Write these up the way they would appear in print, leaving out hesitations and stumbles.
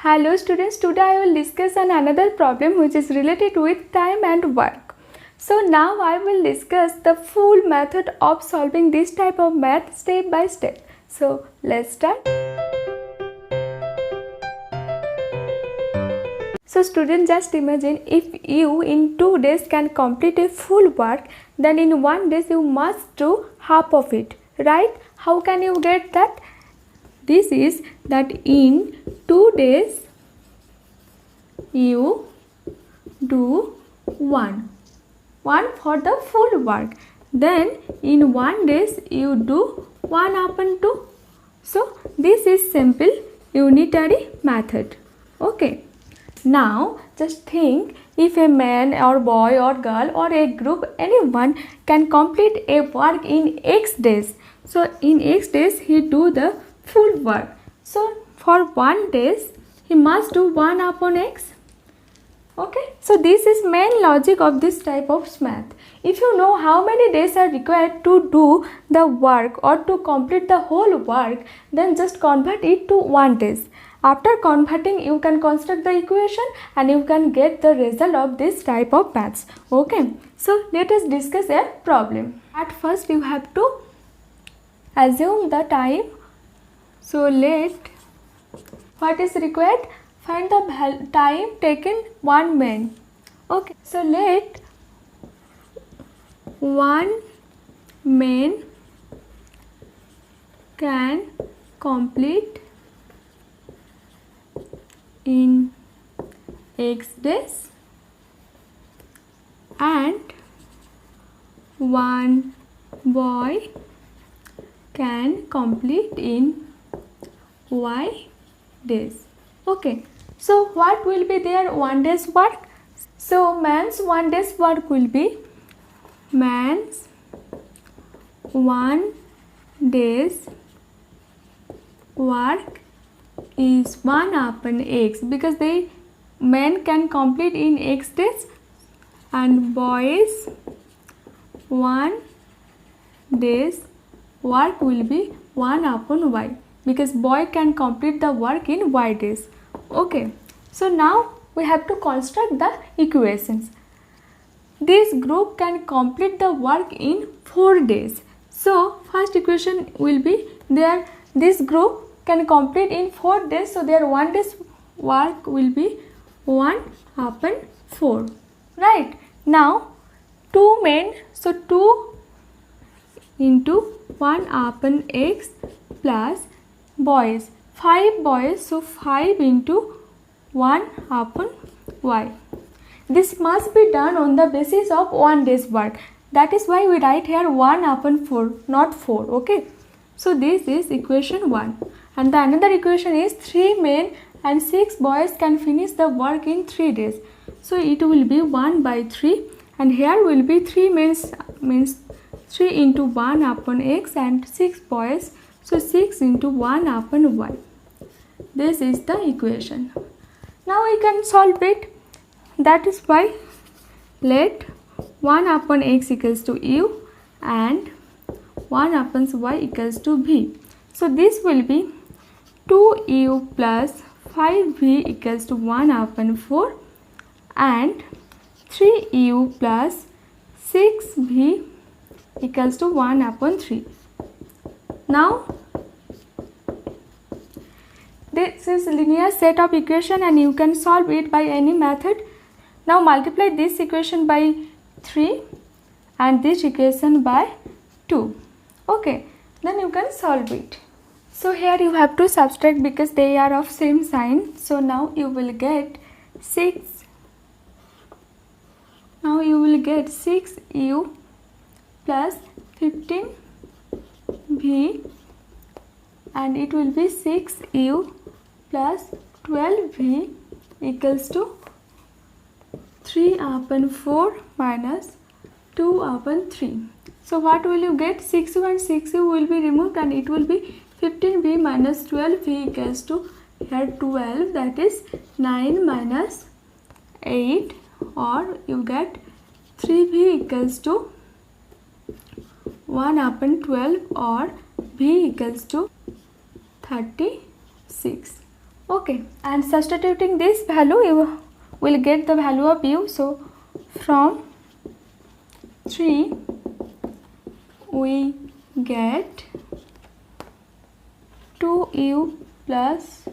Hello students, today I will discuss on another problem which is related with time and work. So now I will discuss the full method of solving this type of math step by step. So let's start. So students, just imagine if you in 2 days can complete a full work, then in 1 day you must do half of it, right? How can you get that? This is that in 2 days you do one for the full work. Then in 1 day you do 1 upon 2. So this is simple unitary method. Okay. Now just think, if a man or boy or girl or a group, anyone can complete a work in X days. So in X days he do the full work. So for 1 day he must do 1 upon X. Okay, so this is main logic of this type of math. If you know how many days are required to do the work or to complete the whole work, then just convert it to 1 day. After converting, you can construct the equation and you can get the result of this type of maths. Okay, so let us discuss a problem. At first you have to assume the time. So what is required? Find the time taken 1 man. Okay, so let 1 man can complete in X days and 1 boy can complete in Y days. Okay, so what will be their 1 day's work? So man's 1 day's work will be man's 1 day's work is 1 upon X, because the man can complete in X days and boys 1 day's work will be 1 upon Y, because boy can complete the work in Y days. Okay, so now we have to construct the equations. This group can complete the work in 4 days. So first equation will be this group can complete in 4 days, so their 1 day's work will be 1 upon 4. Right, now 2 men, so 2 into 1 upon X plus boys 5 boys, so 5 into 1 upon Y. This must be done on the basis of 1 day's work. That is why we write here 1 upon 4, not 4. Okay, so this is equation 1. And the another equation is 3 men and 6 boys can finish the work in 3 days. So it will be 1 by 3, and here will be 3 men means 3 into 1 upon X and 6 boys, so 6 into 1 upon Y. This is the equation. Now we can solve it. That is why let 1 upon X equals to U and 1 upon Y equals to V. So this will be 2U plus 5V equals to 1 upon 4 and 3U plus 6V equals to 1 upon 3. Now this is linear set of equation and you can solve it by any method. Now multiply this equation by 3 and this equation by 2. Okay, then you can solve it. So here you have to subtract because they are of same sign. So now you will get 6. Now you will get 6U plus 15V and it will be 6U plus 12V equals to 3 upon 4 minus 2 upon 3. So what will you get? 6U and 6U will be removed and it will be 15V minus 12V equals to here 12, that is 9 minus 8, or you get 3V equals to 1 upon 12 or V equals to 36. Okay, and substituting this value, you will get the value of u. So from 3 we get 2u plus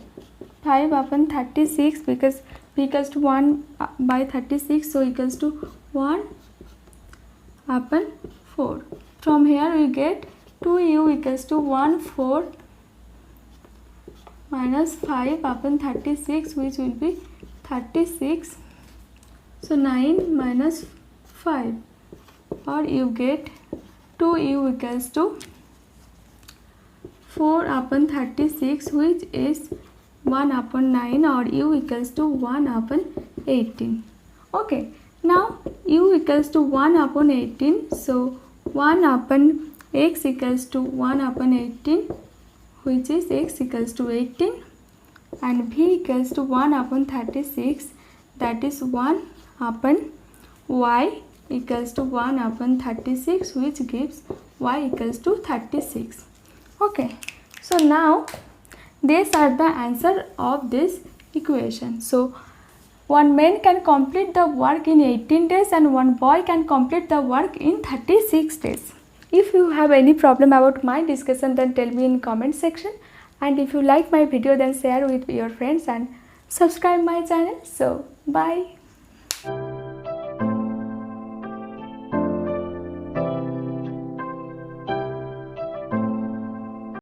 5 upon 36, because p equals to 1 by 36, so equals to 1 upon 4. From here we get 2u equals to 1/4 minus 5 upon 36, which will be 36. So 9 minus 5, or you get 2u equals to 4 upon 36, which is 1 upon 9, or u equals to 1 upon 18. Okay, now u equals to 1 upon 18, so 1 upon x equals to 1 upon 18, which is x equals to 18, and v equals to 1 upon 36, that is 1 upon y equals to 1 upon 36, which gives y equals to 36. Okay, so now these are the answer of this equation. So one man can complete the work in 18 days and one boy can complete the work in 36 days. If you have any problem about my discussion, then tell me in comment section, and if you like my video, then share with your friends and subscribe my channel. So bye.